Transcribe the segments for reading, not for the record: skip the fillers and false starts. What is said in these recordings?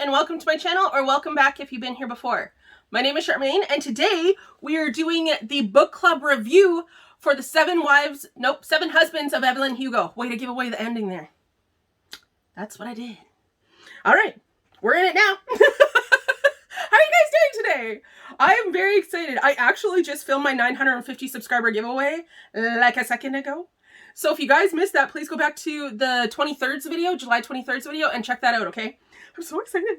and welcome to my channel, or welcome back if you've been here before. My name is Charmaine, and today we are doing the book club review for the Seven Husbands of Evelyn Hugo. Way to give away the ending there. That's what I did. All right, we're in it now. How are you guys doing today? I am very excited. I actually just filmed my 950 subscriber giveaway like a second ago. So if you guys missed that, please go back to the 23rd video, July 23rd video, and check that out, okay? I'm so excited.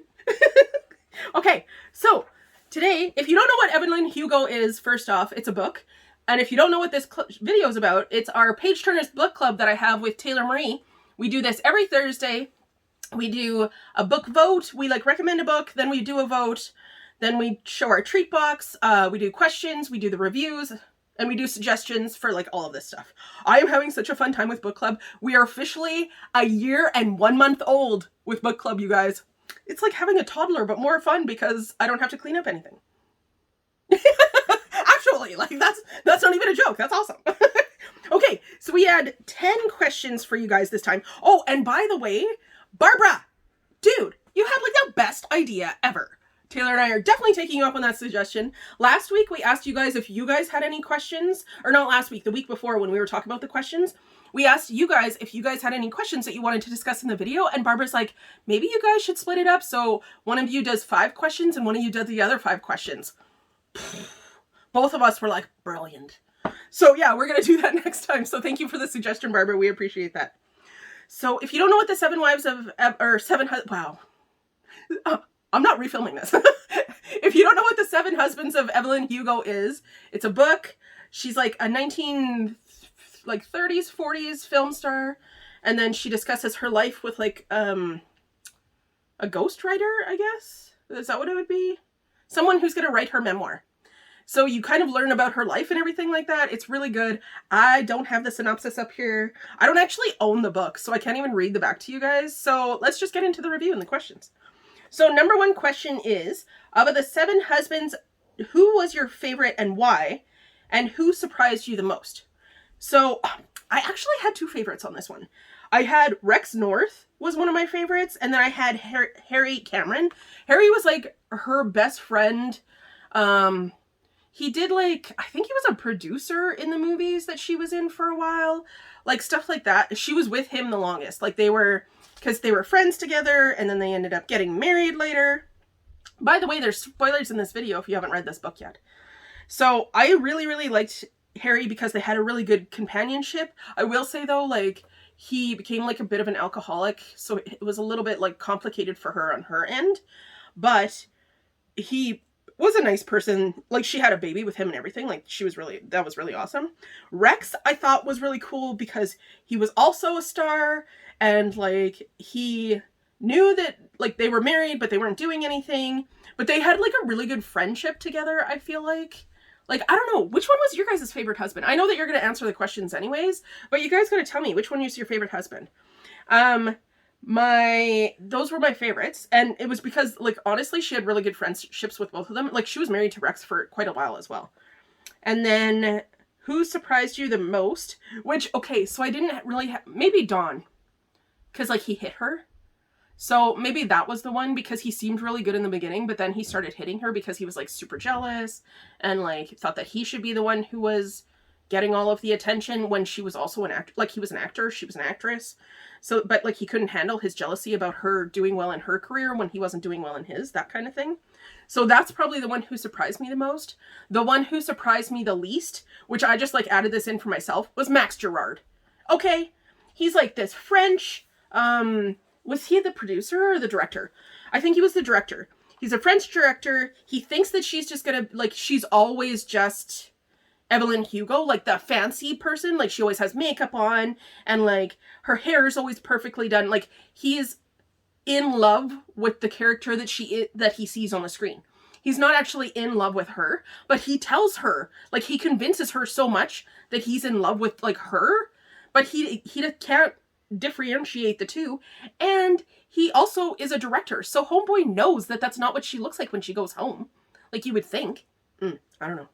Okay, so today, if you don't know what Evelyn Hugo is, first off, it's a book. And if you don't know what this video is about, it's our Page Turners book club that I have with Taylor Marie. We do this every Thursday. We do a book vote. We recommend a book, then we do a vote. Then we show our treat box. We do questions. We do the reviews. And we do suggestions for all of this stuff. I am having such a fun time with book club. We are officially a year and 1 month old with book club, you guys. It's like having a toddler, but more fun because I don't have to clean up anything. Actually, that's not even a joke. That's awesome. Okay, so we had 10 questions for you guys this time. Oh, and by the way, Barbara, dude, you had the best idea ever. Taylor and I are definitely taking you up on that suggestion. Last week, we asked you guys if you guys had any questions, or not last week, the week before when we were talking about the questions. We asked you guys if you guys had any questions that you wanted to discuss in the video, and Barbara's like, maybe you guys should split it up so one of you does 5 questions and one of you does the other 5 questions. Both of us were like, brilliant. So yeah, we're going to do that next time. So thank you for the suggestion, Barbara. We appreciate that. So if you don't know what the I'm not refilming this. If you don't know what the 7 Husbands of Evelyn Hugo is, it's a book. She's like a 30s, 40s film star. And then she discusses her life with a ghostwriter, I guess. Is that what it would be? Someone who's going to write her memoir. So you kind of learn about her life and everything like that. It's really good. I don't have the synopsis up here. I don't actually own the book, so I can't even read the back to you guys. So let's just get into the review and the questions. So number 1 question is, of the 7 husbands, who was your favorite and why? And who surprised you the most? So I actually had 2 favorites on this one. I had Rex North was one of my favorites. And then I had Harry Cameron. Harry was her best friend. He did I think he was a producer in the movies that she was in for a while. Stuff like that. She was with him the longest. Because they were friends together, and then they ended up getting married later. By the way, there's spoilers in this video if you haven't read this book yet. So I really, really liked Harry because they had a really good companionship. I will say, though, he became a bit of an alcoholic, so it was a little bit complicated for her on her end. But he was a nice person. She had a baby with him and everything. That was really awesome. Rex, I thought, was really cool because he was also a star. And he knew that they were married, but they weren't doing anything. But they had a really good friendship together, I feel like. I don't know, which one was your guys' favorite husband? I know that you're going to answer the questions anyways, but you guys got to tell me which one was your favorite husband. Those were my favorites. And it was because honestly, she had really good friendships with both of them. She was married to Rex for quite a while as well. And then who surprised you the most? Which, okay, so I didn't really maybe Dawn. Because he hit her. So maybe that was the one, because he seemed really good in the beginning, but then he started hitting her because he was super jealous and thought that he should be the one who was getting all of the attention when she was also an actor. He was an actor, she was an actress. So, but he couldn't handle his jealousy about her doing well in her career when he wasn't doing well in his, that kind of thing. So that's probably the one who surprised me the most. The one who surprised me the least, which I just added this in for myself, was Max Gerard. Okay, he's this French. Was he the producer or the director? I think he was the director. He's a French director. He thinks that she's just gonna, she's always just Evelyn Hugo, the fancy person. She always has makeup on, and her hair is always perfectly done. He is in love with the character that he sees on the screen. He's not actually in love with her, but he tells her, he convinces her so much that he's in love with, her, but he can't differentiate the two. And he also is a director, so homeboy knows that that's not what she looks like when she goes home, you would think. I don't know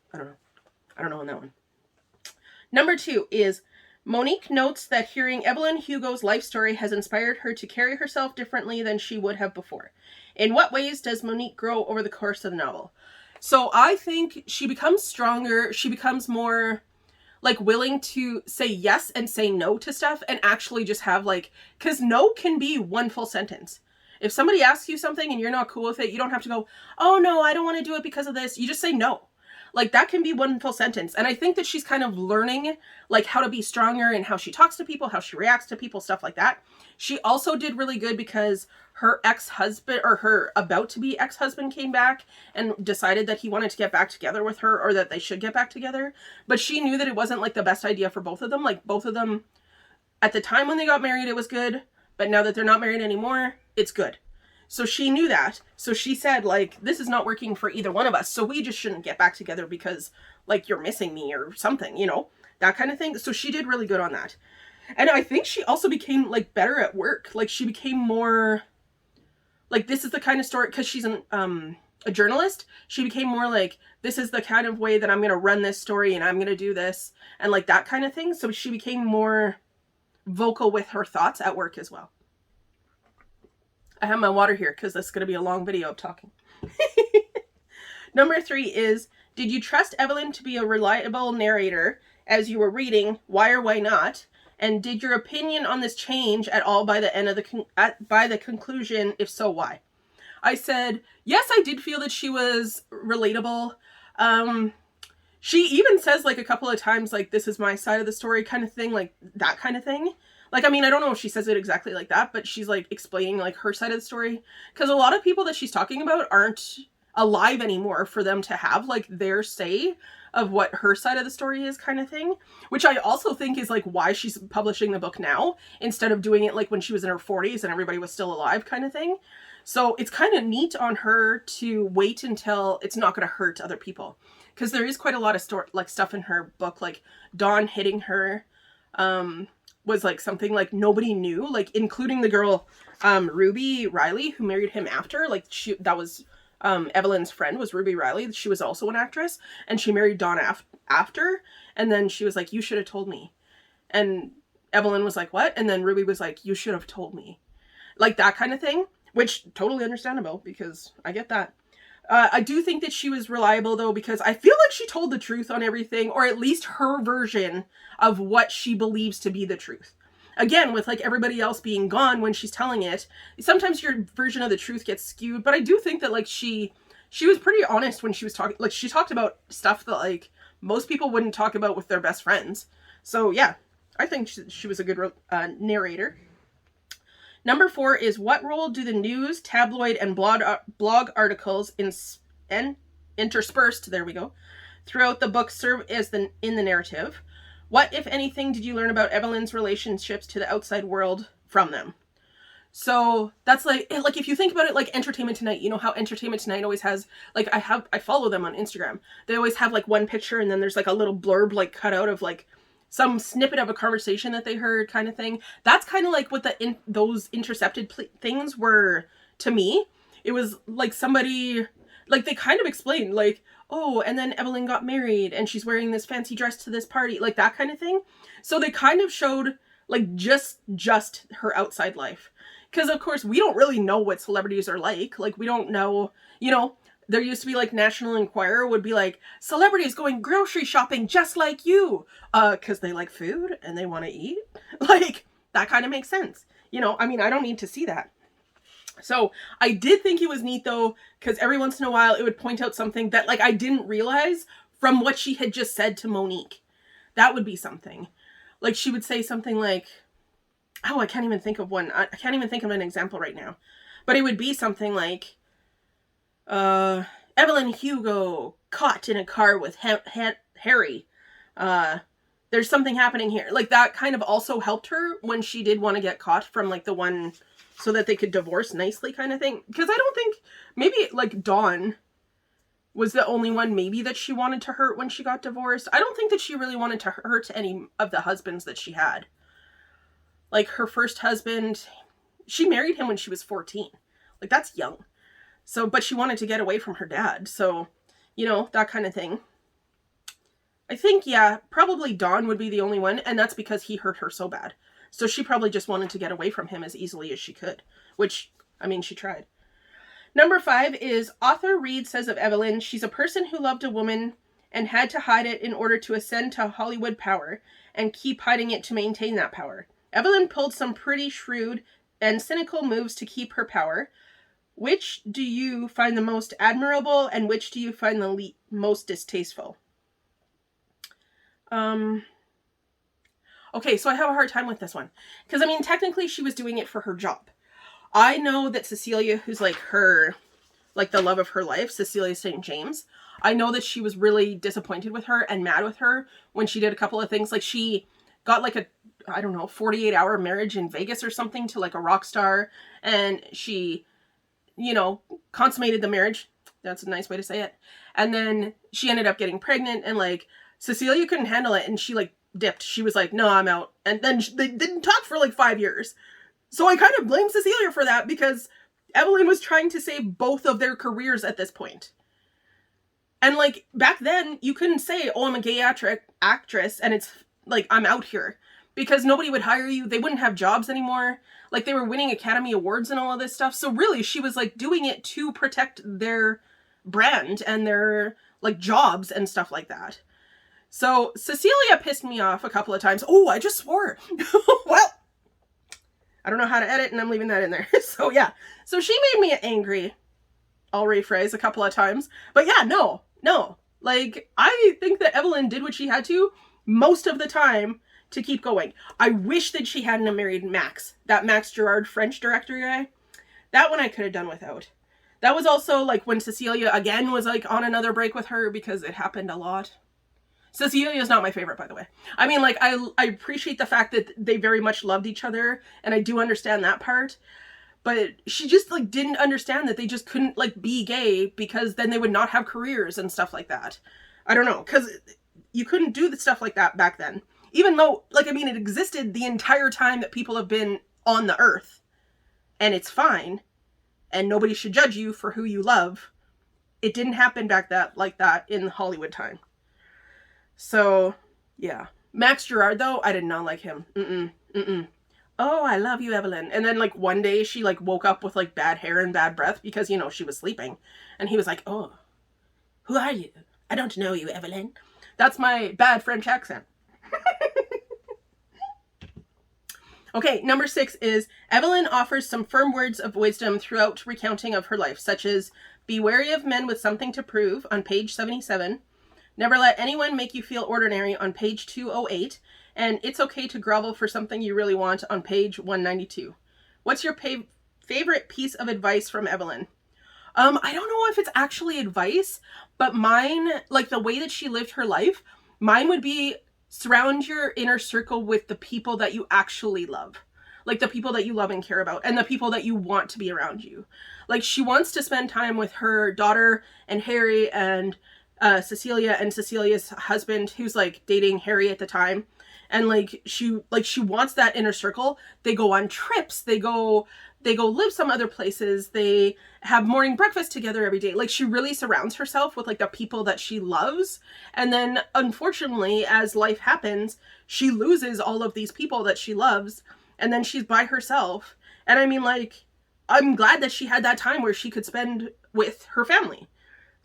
on that one. Number 2 is Monique notes that hearing Evelyn Hugo's life story has inspired her to carry herself differently than she would have before. In what ways does Monique grow over the course of the novel? So I think she becomes stronger. She becomes more like willing to say yes and say no to stuff and actually just have like, because no can be one full sentence. If somebody asks you something and you're not cool with it, you don't have to go, oh no, I don't want to do it because of this. You just say no. Like that can be one full sentence. And I think that she's kind of learning like how to be stronger and how she talks to people, how she reacts to people, stuff like that. She also did really good because her ex-husband, or her about to be ex-husband, came back and decided that he wanted to get back together with her, or that they should get back together. But she knew that it wasn't like the best idea for both of them. Like both of them at the time when they got married, it was good. But now that they're not married anymore, it's good. So she knew that. So she said, like, this is not working for either one of us. So we just shouldn't get back together because, like, you're missing me or something, you know, that kind of thing. So she did really good on that. And I think she also became, like, better at work. Like, she became more, like, this is the kind of story, because she's a journalist. She became more like, this is the kind of way that I'm going to run this story and I'm going to do this. And, like, that kind of thing. So she became more vocal with her thoughts at work as well. I have my water here because this is going to be a long video of talking. Number 3 is, did you trust Evelyn to be a reliable narrator as you were reading? Why or why not? And did your opinion on this change at all by the end of by the conclusion? If so, why? I said, yes, I did feel that she was relatable. She even says like a couple of times, like, this is my side of the story kind of thing, like that kind of thing. Like, I mean, I don't know if she says it exactly like that, but she's like explaining like her side of the story. Because a lot of people that she's talking about aren't alive anymore for them to have like their say of what her side of the story is, kind of thing. Which I also think is like why she's publishing the book now instead of doing it like when she was in her 40s and everybody was still alive, kind of thing. So it's kind of neat on her to wait until it's not going to hurt other people. Because there is quite a lot of stuff in her book, like Dawn hitting her, was like something like nobody knew, like including the girl Ruby Riley, who married him after. Like that was Evelyn's friend, was Ruby Riley. She was also an actress, and she married Dawn after. And then she was like, you should have told me. And Evelyn was like, what? And then Ruby was like, you should have told me. Like that kind of thing, which totally understandable because I get that. I do think that she was reliable, though, because I feel like she told the truth on everything, or at least her version of what she believes to be the truth. Again, with like everybody else being gone when she's telling it, sometimes your version of the truth gets skewed, but I do think that like she was pretty honest when she was talking. Like she talked about stuff that like most people wouldn't talk about with their best friends. So yeah, I think she was a good narrator. Number 4 is, what role do the news, tabloid, and blog articles interspersed, there we go, throughout the book serve as in the narrative? What, if anything, did you learn about Evelyn's relationships to the outside world from them? So that's like if you think about it, like Entertainment Tonight, you know how Entertainment Tonight always has, like, I follow them on Instagram. They always have like one picture and then there's like a little blurb like cut out of like some snippet of a conversation that they heard, kind of thing. That's kind of like what those intercepted things were to me. It was like somebody, like they kind of explained like, oh, and then Evelyn got married and she's wearing this fancy dress to this party, like that kind of thing. So they kind of showed like just her outside life. Because of course we don't really know what celebrities are like. Like we don't know, you know, there used to be like National Enquirer would be like, celebrities going grocery shopping just like you, because they like food and they want to eat. Like that kind of makes sense. You know, I mean, I don't need to see that. So I did think it was neat though, because every once in a while it would point out something that like I didn't realize from what she had just said to Monique. That would be something. Like she would say something like, oh, I can't even think of one. I can't even think of an example right now. But it would be something like, Evelyn Hugo caught in a car with Harry. There's something happening here. Like that kind of also helped her when she did want to get caught from like the one so that they could divorce nicely kind of thing. Because I don't think, maybe like Dawn was the only one maybe that she wanted to hurt when she got divorced. I don't think that she really wanted to hurt any of the husbands that she had. Like her first husband, she married him when she was 14. Like that's young. So, but she wanted to get away from her dad. So, you know, that kind of thing. I think, yeah, probably Dawn would be the only one. And that's because he hurt her so bad. So she probably just wanted to get away from him as easily as she could. Which, I mean, she tried. Number 5 is author Reed says of Evelyn, she's a person who loved a woman and had to hide it in order to ascend to Hollywood power and keep hiding it to maintain that power. Evelyn pulled some pretty shrewd and cynical moves to keep her power. Which do you find the most admirable and which do you find the most distasteful? Okay, so I have a hard time with this one. Because, I mean, technically she was doing it for her job. I know that Cecilia, who's like her, like the love of her life, Cecilia St. James, I know that she was really disappointed with her and mad with her when she did a couple of things. Like she got like a, I don't know, 48-hour marriage in Vegas or something to like a rock star. And she, you know, consummated the marriage. That's a nice way to say it. And then she ended up getting pregnant and like Cecilia couldn't handle it and she like dipped. She was like, no, I'm out. And then they didn't talk for like 5 years. So I kind of blame Cecilia for that because Evelyn was trying to save both of their careers at this point. And like back then you couldn't say, oh, I'm a gay actress and it's like, I'm out here, because nobody would hire you. They wouldn't have jobs anymore. Like they were winning Academy Awards and all of this stuff. So really she was like doing it to protect their brand and their like jobs and stuff like that. So Cecilia pissed me off a couple of times. Oh, I just swore. Well, I don't know how to edit and I'm leaving that in there. So yeah. So she made me angry. I'll rephrase a couple of times. But yeah, no. Like, I think that Evelyn did what she had to most of the time to keep going. I wish that she hadn't married Max. That Max Gerard French director guy. That one I could have done without. That was also like when Cecilia again was like on another break with her because it happened a lot. Cecilia is not my favorite, by the way. I mean, like, I appreciate the fact that they very much loved each other, and I do understand that part. But she just, like, didn't understand that they just couldn't, like, be gay because then they would not have careers and stuff like that. I don't know, because you couldn't do the stuff like that back then. Even though, like, I mean, it existed the entire time that people have been on the earth. And it's fine. And nobody should judge you for who you love. It didn't happen back like that in Hollywood time. So, yeah. Max Gerard, though, I did not like him. Oh, I love you, Evelyn. And then, like, one day she, like, woke up with, like, bad hair and bad breath because, you know, she was sleeping. And he was like, oh, who are you? I don't know you, Evelyn. That's my bad French accent. Okay, number 6 is Evelyn offers some firm words of wisdom throughout recounting of her life, such as, be wary of men with something to prove on page 77. Never let anyone make you feel ordinary on page 208. And it's okay to grovel for something you really want on page 192. What's your favorite piece of advice from Evelyn? I don't know if it's actually advice, but mine, like the way that she lived her life, mine would be surround your inner circle with the people that you actually love. Like the people that you love and care about and the people that you want to be around you. Like she wants to spend time with her daughter and Harry and Cecilia and Cecilia's husband, who's like dating Harry at the time. And she wants that inner circle. They go on trips. They go live some other places. They have morning breakfast together every day. Like she really surrounds herself with like the people that she loves. And then unfortunately, as life happens, she loses all of these people that she loves. And then she's by herself. And I mean, like, I'm glad that she had that time where she could spend with her family.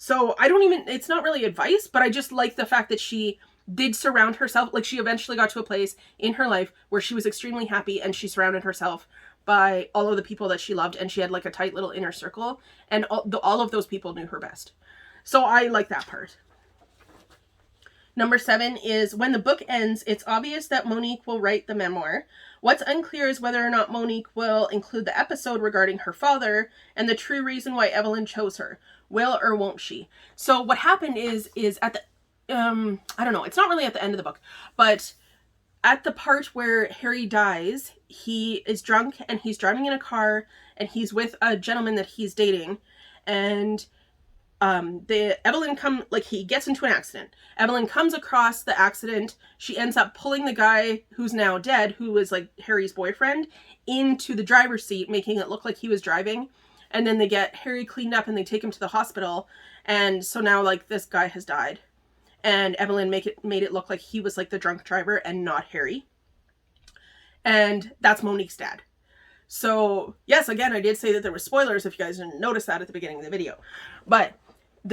So it's not really advice, but I just like the fact that she did surround herself. Like she eventually got to a place in her life where she was extremely happy and she surrounded herself by all of the people that she loved. And she had like a tight little inner circle and all of those people knew her best. So I like that part. Number 7 is when the book ends, it's obvious that Monique will write the memoir. What's unclear is whether or not Monique will include the episode regarding her father and the true reason why Evelyn chose her. Will or won't she? So what happened is at the, I don't know, it's not really at the end of the book, but at the part where Harry dies, he is drunk and he's driving in a car and he's with a gentleman that he's dating, and he gets into an accident. Evelyn comes across the accident. She ends up pulling the guy who's now dead, who was like Harry's boyfriend, into the driver's seat, making it look like he was driving. And then they get Harry cleaned up and they take him to the hospital. And so now like this guy has died. And Evelyn made it look like he was like the drunk driver and not Harry. And that's Monique's dad. So, yes, again, I did say that there were spoilers if you guys didn't notice that at the beginning of the video. But,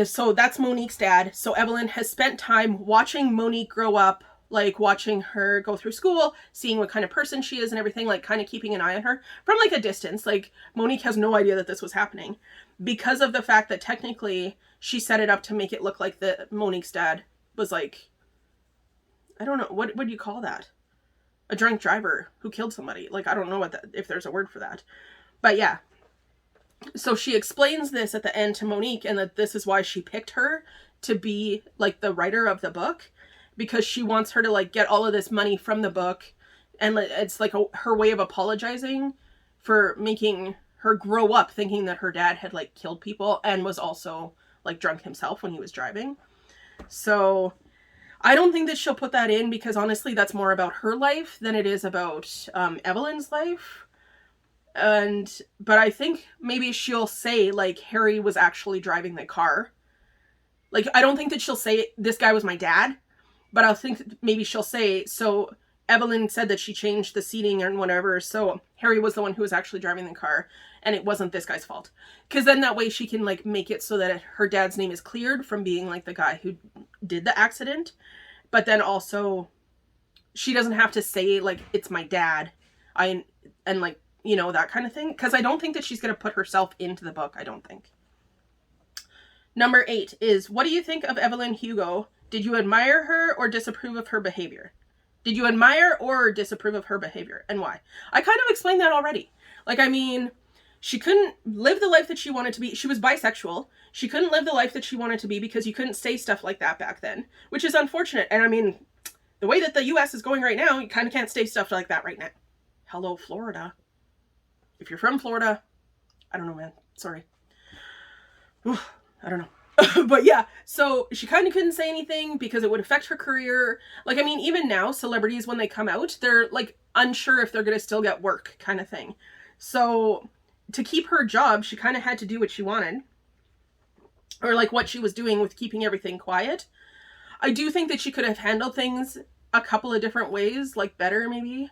so that's Monique's dad. So Evelyn has spent time watching Monique grow up, like watching her go through school, seeing what kind of person she is and everything, like kind of keeping an eye on her from like a distance. Like Monique has no idea that this was happening because of the fact that technically she set it up to make it look like the Monique's dad was like, I don't know, what do you call that? A drunk driver who killed somebody. Like, I don't know if there's a word for that. But yeah. So she explains this at the end to Monique, and that this is why she picked her to be like the writer of the book, because she wants her to like get all of this money from the book, and it's like her way of apologizing for making her grow up thinking that her dad had like killed people and was also like drunk himself when he was driving. So I don't think that she'll put that in, because honestly that's more about her life than it is about Evelyn's life. But I think maybe she'll say like Harry was actually driving the car. Like, I don't think that she'll say this guy was my dad, but I think maybe she'll say, so Evelyn said that she changed the seating and whatever, so Harry was the one who was actually driving the car, and it wasn't this guy's fault. Because then that way she can like make it so that her dad's name is cleared from being like the guy who did the accident, but then also she doesn't have to say like it's my dad, and like, you know, that kind of thing, because I don't think that she's going to put herself into the book. I don't think. Number 8 is, what do you think of Evelyn Hugo? Did you admire her or disapprove of her behavior? Did you admire or disapprove of her behavior, and why? I kind of explained that already. Like, I mean, she couldn't live the life that she wanted to be. She was bisexual. She couldn't live the life that she wanted to be because you couldn't say stuff like that back then, which is unfortunate. And I mean, the way that the US is going right now, you kind of can't say stuff like that right now. Hello, Florida. If you're from Florida, I don't know, man. Sorry. Oof, I don't know. But yeah, so she kind of couldn't say anything because it would affect her career. Like, I mean, even now, celebrities, when they come out, they're like unsure if they're going to still get work kind of thing. So to keep her job, she kind of had to do what she wanted, or like what she was doing with keeping everything quiet. I do think that she could have handled things a couple of different ways, like better maybe.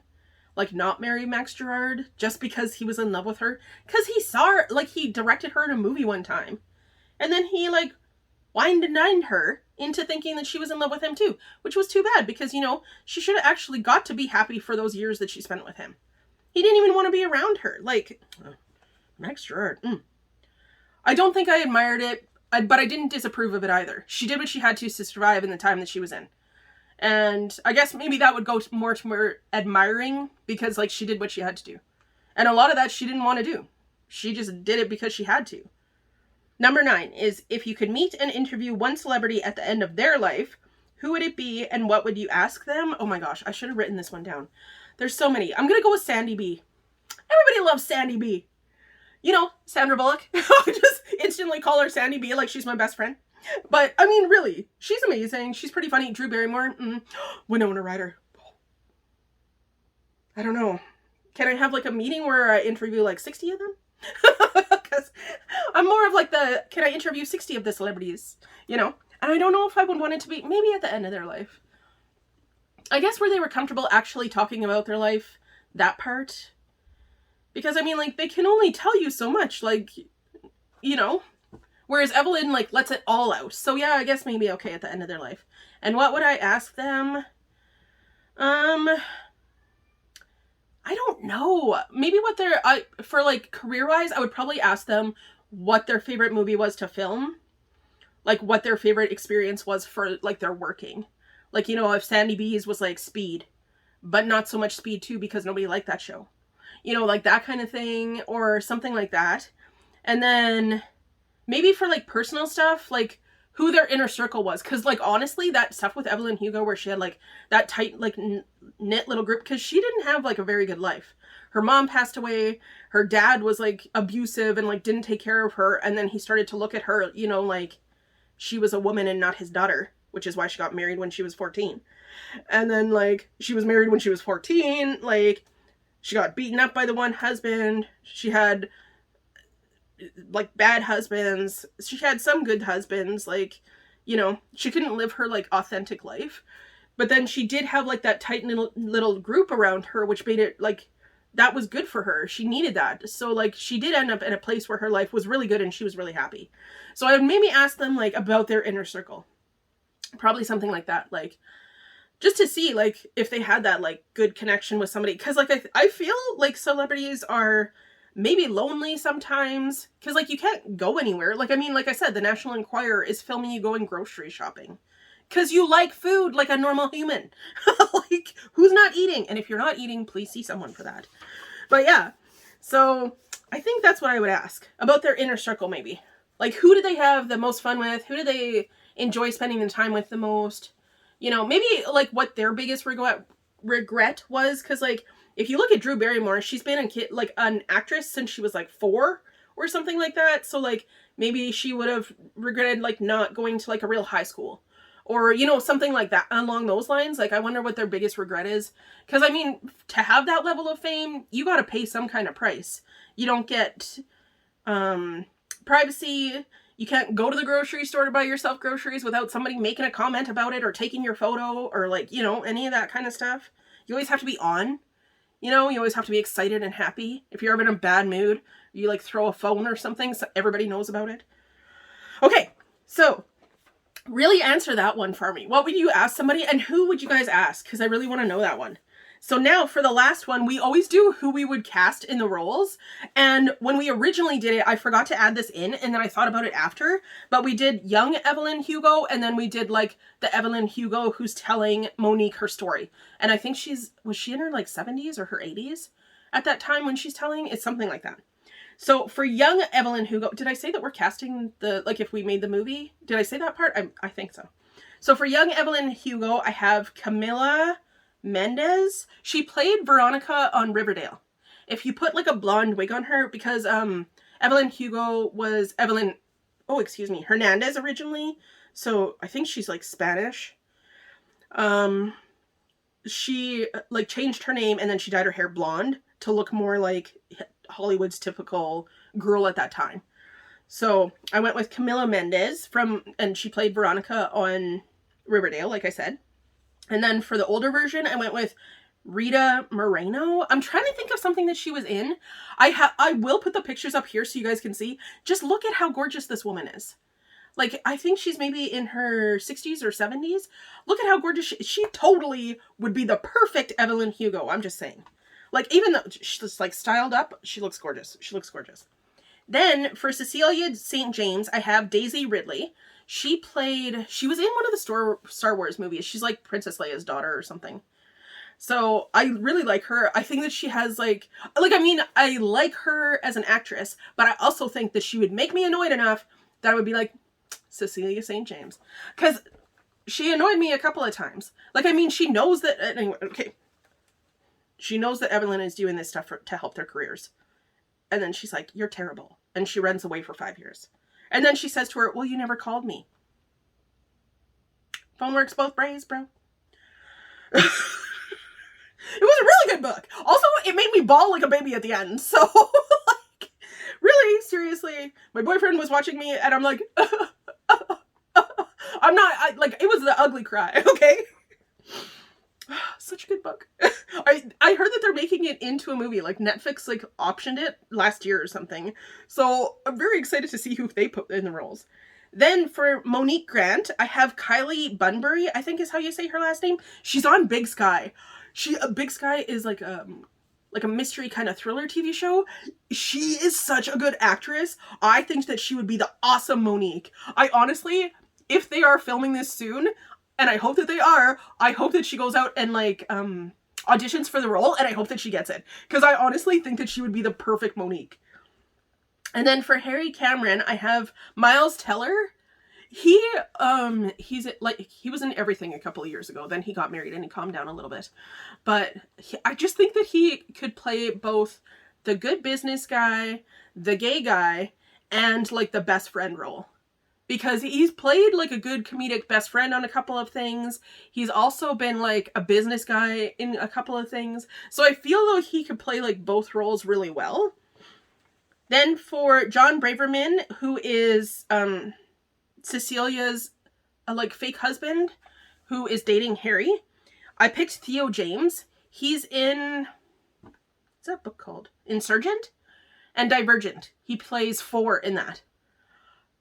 Like not marry Max Gerard just because he was in love with her. Because he saw her, like he directed her in a movie one time. And then he like wined and dined her into thinking that she was in love with him too. Which was too bad, because, you know, she should have actually got to be happy for those years that she spent with him. He didn't even want to be around her. Like, Max Gerard. I don't think I admired it, but I didn't disapprove of it either. She did what she had to survive in the time that she was in. And I guess maybe that would go more to admiring, because like she did what she had to do. And a lot of that she didn't want to do. She just did it because she had to. Number 9 is, if you could meet and interview one celebrity at the end of their life, who would it be and what would you ask them? Oh my gosh, I should have written this one down. There's so many. I'm going to go with Sandy B. Everybody loves Sandy B. You know, Sandra Bullock. I just instantly call her Sandy B like she's my best friend. But, I mean, really, she's amazing. She's pretty funny. Drew Barrymore. Winona Ryder. I don't know. Can I have, like, a meeting where I interview, like, 60 of them? Because I'm more of, like, can I interview 60 of the celebrities? You know? And I don't know if I would want it to be maybe at the end of their life. I guess where they were comfortable actually talking about their life. That part. Because, I mean, like, they can only tell you so much. Like, you know? Whereas Evelyn, like, lets it all out. So, yeah, I guess maybe okay at the end of their life. And what would I ask them? I don't know. Maybe what for, like, career-wise, I would probably ask them what their favorite movie was to film. Like, what their favorite experience was for, like, their working. Like, you know, if Sandy B's was, like, Speed. But not so much Speed 2 because nobody liked that show. You know, like, that kind of thing. Or something like that. And then maybe for, like, personal stuff, like, who their inner circle was. Because, like, honestly, that stuff with Evelyn Hugo where she had, like, that tight, like, knit little group. Because she didn't have, like, a very good life. Her mom passed away. Her dad was, like, abusive and, like, didn't take care of her. And then he started to look at her, you know, like, she was a woman and not his daughter. Which is why she got married when she was 14. And then, like, she was married when she was 14. Like, she got beaten up by the one husband. She had, like, bad husbands. She had some good husbands. Like, you know, she couldn't live her, like, authentic life. But then she did have, like, that tight little group around her, which made it, like, that was good for her. She needed that. So like she did end up in a place where her life was really good and she was really happy. So I would maybe ask them like about their inner circle. Probably something like that. Like just to see like if they had that like good connection with somebody. Cause like I feel like celebrities are maybe lonely sometimes. Cause like you can't go anywhere. Like I mean, like I said, the National Enquirer is filming you going grocery shopping. Cause you like food like a normal human. Like who's not eating? And if you're not eating, please see someone for that. But yeah, so I think that's what I would ask about their inner circle maybe. Like who do they have the most fun with? Who do they enjoy spending the time with the most? You know, maybe like what their biggest regret was. Cause like if you look at Drew Barrymore, she's been like an actress since she was like 4 or something like that. So like maybe she would have regretted like not going to like a real high school. Or, you know, something like that along those lines. Like, I wonder what their biggest regret is. Because, I mean, to have that level of fame, you got to pay some kind of price. You don't get privacy. You can't go to the grocery store to buy yourself groceries without somebody making a comment about it or taking your photo or, like, you know, any of that kind of stuff. You always have to be on. You know, you always have to be excited and happy. If you're ever in a bad mood, you, like, throw a phone or something so everybody knows about it. Okay, so really answer that one for me. What would you ask somebody and who would you guys ask? Because I really want to know that one. So now for the last one, we always do who we would cast in the roles. And when we originally did it, I forgot to add this in and then I thought about it after. But we did young Evelyn Hugo and then we did like the Evelyn Hugo who's telling Monique her story. And I think was she in her like 70s or her 80s at that time when she's telling? It's something like that. So for young Evelyn Hugo, did I say that we're casting like if we made the movie? Did I say that part? I think so. So for young Evelyn Hugo, I have Camila Mendez. She played Veronica on Riverdale. If you put like a blonde wig on her, because Evelyn Hugo was Hernandez originally. So I think she's like Spanish. She like changed her name and then she dyed her hair blonde to look more like Hollywood's typical girl at that time. So I went with Camila Mendez and she played Veronica on Riverdale, like I said. And then for the older version, I went with Rita Moreno. I'm trying to think of something that she was in. I will put the pictures up here so you guys can see. Just look at how gorgeous this woman is. Like, I think she's maybe in her 60s or 70s. Look at how gorgeous she totally would be the perfect Evelyn Hugo. I'm just saying. Like, even though she's like styled up, she looks gorgeous. She looks gorgeous. Then for Cecilia St. James, I have Daisy Ridley. She was in one of the Star Wars movies. She's like Princess Leia's daughter or something. So I really like her. I think that she has I like her as an actress, but I also think that she would make me annoyed enough that I would be like, Cecilia St. James. Because she annoyed me a couple of times. Like, I mean, she knows that, anyway, okay. She knows that Evelyn is doing this stuff to help their careers. And then she's like, you're terrible. And she runs away for 5 years. And then she says to her, well, you never called me. Phone works both ways, bro. It was a really good book. Also, it made me bawl like a baby at the end. So, like, really, seriously, my boyfriend was watching me and I'm like, it was the ugly cry, okay? Such a good book. I heard that they're making it into a movie. Like Netflix like optioned it last year or something. So I'm very excited to see who they put in the roles. Then for Monique Grant, I have Kylie Bunbury, I think is how you say her last name. She's on Big Sky. Big Sky is like a mystery kind of thriller TV show. She is such a good actress. I think that she would be the awesome Monique. I honestly, if they are filming this soon, and I hope that they are, I hope that she goes out and like auditions for the role, and I hope that she gets it. Because I honestly think that she would be the perfect Monique. And then for Harry Cameron, I have Miles Teller. He was in Everything a couple of years ago. Then he got married and he calmed down a little bit. But I just think that he could play both the good business guy, the gay guy, and like the best friend role. Because he's played like a good comedic best friend on a couple of things. He's also been like a business guy in a couple of things. So I feel though he could play like both roles really well. Then for John Braverman, who is Cecilia's like fake husband, who is dating Harry, I picked Theo James. He's in what's that book called? Insurgent and Divergent. He plays 4 in that.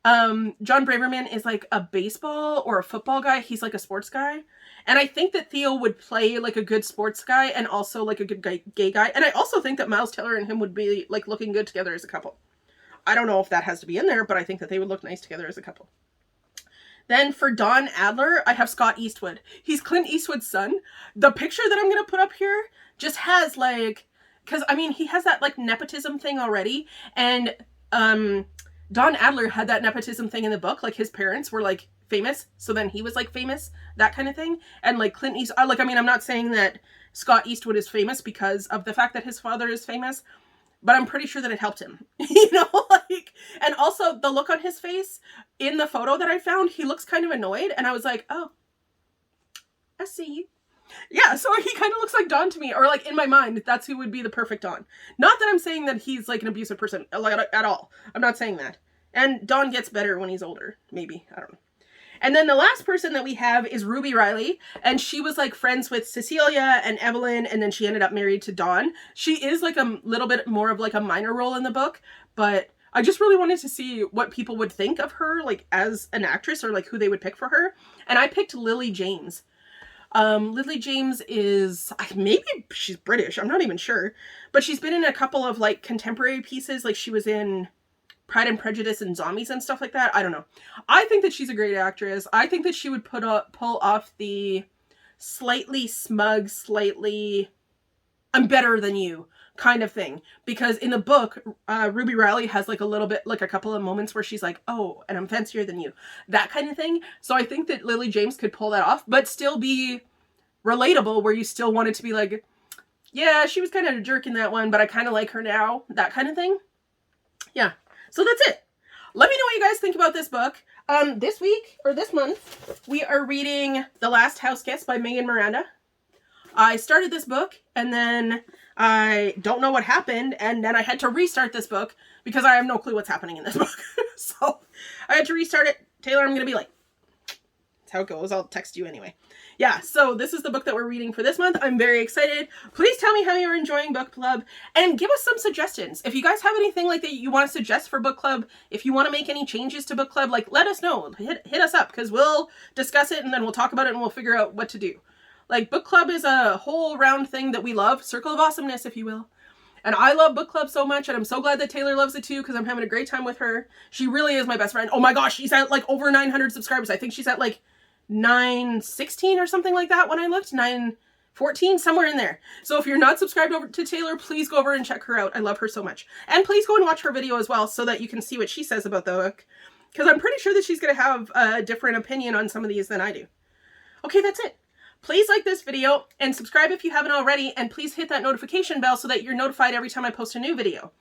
John Braverman is like a baseball or a football guy. He's like a sports guy. And I think that Theo would play like a good sports guy and also like a good gay guy. And I also think that Miles Teller and him would be like looking good together as a couple. I don't know if that has to be in there, but I think that they would look nice together as a couple. Then for Don Adler, I have Scott Eastwood. He's Clint Eastwood's son. The picture that I'm going to put up here just has like, because I mean, he has that like nepotism thing already. And Don Adler had that nepotism thing in the book. Like his parents were like famous. So then he was like famous, that kind of thing. And like Clint Eastwood, like, I mean, I'm not saying that Scott Eastwood is famous because of the fact that his father is famous, but I'm pretty sure that it helped him, you know, like, and also the look on his face in the photo that I found, he looks kind of annoyed. And I was like, oh, I see you. Yeah, so he kind of looks like Don to me, or like in my mind, that's who would be the perfect Don. Not that I'm saying that he's like an abusive person like, at all. I'm not saying that. And Don gets better when he's older, maybe. I don't know. And then the last person that we have is Ruby Riley, and she was like friends with Cecilia and Evelyn, and then she ended up married to Don. She is like a little bit more of like a minor role in the book, but I just really wanted to see what people would think of her like as an actress, or like who they would pick for her. And I picked Lily James. Lily James is, maybe she's British, I'm not even sure, but she's been in a couple of like contemporary pieces, like she was in Pride and Prejudice and Zombies and stuff like that. I don't know. I think that she's a great actress. I think that she would pull off the slightly smug, slightly I'm better than you kind of thing, because in the book, Ruby Riley has like a little bit, like a couple of moments where she's like, oh, and I'm fancier than you, that kind of thing. So I think that Lily James could pull that off, but still be relatable, where you still want it to be like, yeah, she was kind of a jerk in that one, but I kind of like her now, that kind of thing. Yeah, so that's it. Let me know what you guys think about this book. This week, or this month, we are reading The Last House Guest by Megan Miranda. I started this book, and then I don't know what happened, and then I had to restart this book because I have no clue what's happening in this book. So I had to restart it. Taylor, I'm going to be like, that's how it goes. I'll text you anyway. Yeah, so this is the book that we're reading for this month. I'm very excited. Please tell me how you're enjoying book club, and give us some suggestions. If you guys have anything like that you want to suggest for book club, if you want to make any changes to book club, like let us know. Hit us up, because we'll discuss it, and then we'll talk about it, and we'll figure out what to do. Like, book club is a whole round thing that we love. Circle of awesomeness, if you will. And I love book club so much, and I'm so glad that Taylor loves it too, because I'm having a great time with her. She really is my best friend. Oh my gosh, she's at like over 900 subscribers. I think she's at like 916 or something like that when I looked. 914, somewhere in there. So if you're not subscribed over to Taylor, please go over and check her out. I love her so much. And please go and watch her video as well, so that you can see what she says about the book, because I'm pretty sure that she's going to have a different opinion on some of these than I do. Okay, that's it. Please like this video and subscribe if you haven't already, and please hit that notification bell so that you're notified every time I post a new video.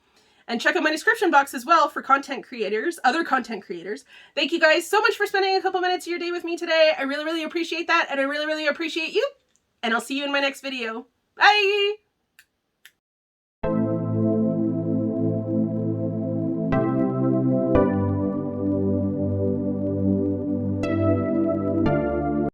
And check out my description box as well for content creators, other content creators. Thank you guys so much for spending a couple minutes of your day with me today. I really, really appreciate that, and I really, really appreciate you. And I'll see you in my next video. Bye!